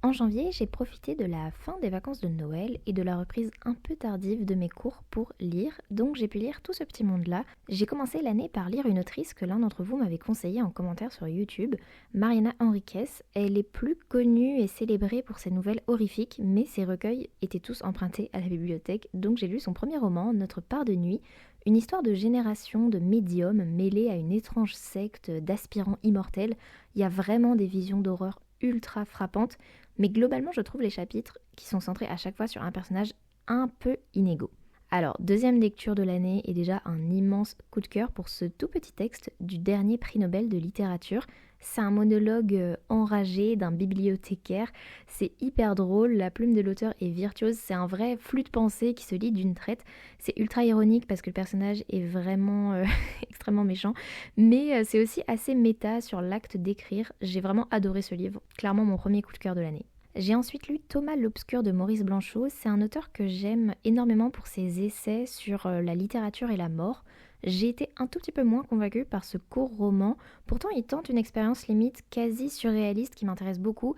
En janvier, j'ai profité de la fin des vacances de Noël et de la reprise un peu tardive de mes cours pour lire, donc j'ai pu lire tout ce petit monde-là. J'ai commencé l'année par lire une autrice que l'un d'entre vous m'avait conseillée en commentaire sur YouTube, Mariana Enriquez. Elle est plus connue et célébrée pour ses nouvelles horrifiques, mais ses recueils étaient tous empruntés à la bibliothèque, donc j'ai lu son premier roman, Notre part de nuit, une histoire de génération de médiums mêlée à une étrange secte d'aspirants immortels. Il y a vraiment des visions d'horreur ultra frappantes, mais globalement, je trouve les chapitres qui sont centrés à chaque fois sur un personnage un peu inégaux. Alors, deuxième lecture de l'année et déjà un immense coup de cœur pour ce tout petit texte du dernier prix Nobel de littérature. C'est un monologue enragé d'un bibliothécaire, c'est hyper drôle, la plume de l'auteur est virtuose, c'est un vrai flux de pensée qui se lit d'une traite. C'est ultra ironique parce que le personnage est vraiment extrêmement méchant, mais c'est aussi assez méta sur l'acte d'écrire. J'ai vraiment adoré ce livre, clairement mon premier coup de cœur de l'année. J'ai ensuite lu Thomas l'Obscur de Maurice Blanchot. C'est un auteur que j'aime énormément pour ses essais sur la littérature et la mort. J'ai été un tout petit peu moins convaincue par ce court roman. Pourtant, il tente une expérience limite quasi surréaliste qui m'intéresse beaucoup.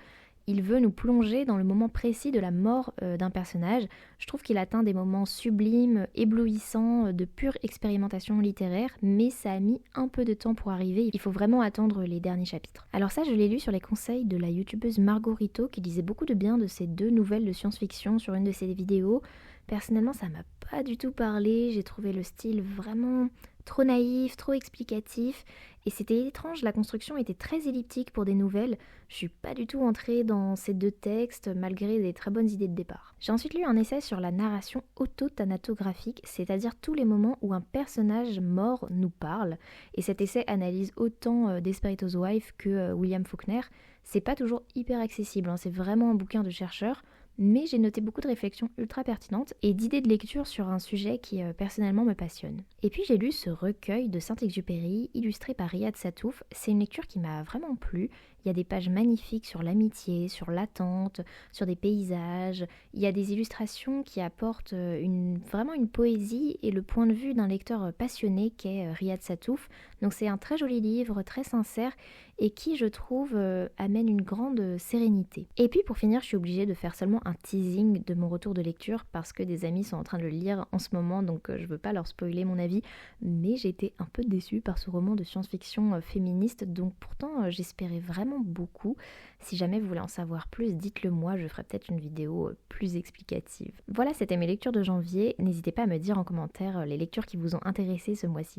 Il veut nous plonger dans le moment précis de la mort d'un personnage. Je trouve qu'il atteint des moments sublimes, éblouissants, de pure expérimentation littéraire, mais ça a mis un peu de temps pour arriver. Il faut vraiment attendre les derniers chapitres. Alors ça, je l'ai lu sur les conseils de la youtubeuse Margot Rito, qui disait beaucoup de bien de ces deux nouvelles de science-fiction sur une de ses vidéos. Personnellement, ça m'a pas du tout parlé. J'ai trouvé le style vraiment trop naïf, trop explicatif. Et c'était étrange, la construction était très elliptique pour des nouvelles. Je suis pas du tout entrée dans ces deux textes malgré des très bonnes idées de départ. J'ai ensuite lu un essai sur la narration auto-thanatographique, c'est-à-dire tous les moments où un personnage mort nous parle. Et cet essai analyse autant Desperate Housewives que William Faulkner. C'est pas toujours hyper accessible, c'est vraiment un bouquin de chercheur, mais j'ai noté beaucoup de réflexions ultra pertinentes et d'idées de lecture sur un sujet qui personnellement me passionne. Et puis j'ai lu ce recueil de Saint-Exupéry, illustré par Riyad Satouf. C'est une lecture qui m'a vraiment plu. Il y a des pages magnifiques sur l'amitié, sur l'attente, sur des paysages. Il y a des illustrations qui apportent vraiment une poésie et le point de vue d'un lecteur passionné qu'est Riyad Satouf. Donc c'est un très joli livre, très sincère et qui, je trouve, amène une grande sérénité. Et puis pour finir, je suis obligée de faire seulement un teasing de mon retour de lecture parce que des amis sont en train de le lire en ce moment, donc je veux pas leur spoiler mon avis, mais j'ai été un peu déçue par ce roman de science-fiction féministe, donc pourtant j'espérais vraiment beaucoup. Si jamais vous voulez en savoir plus, dites-le moi, je ferai peut-être une vidéo plus explicative. Voilà, c'était mes lectures de janvier. N'hésitez pas à me dire en commentaire les lectures qui vous ont intéressé ce mois-ci.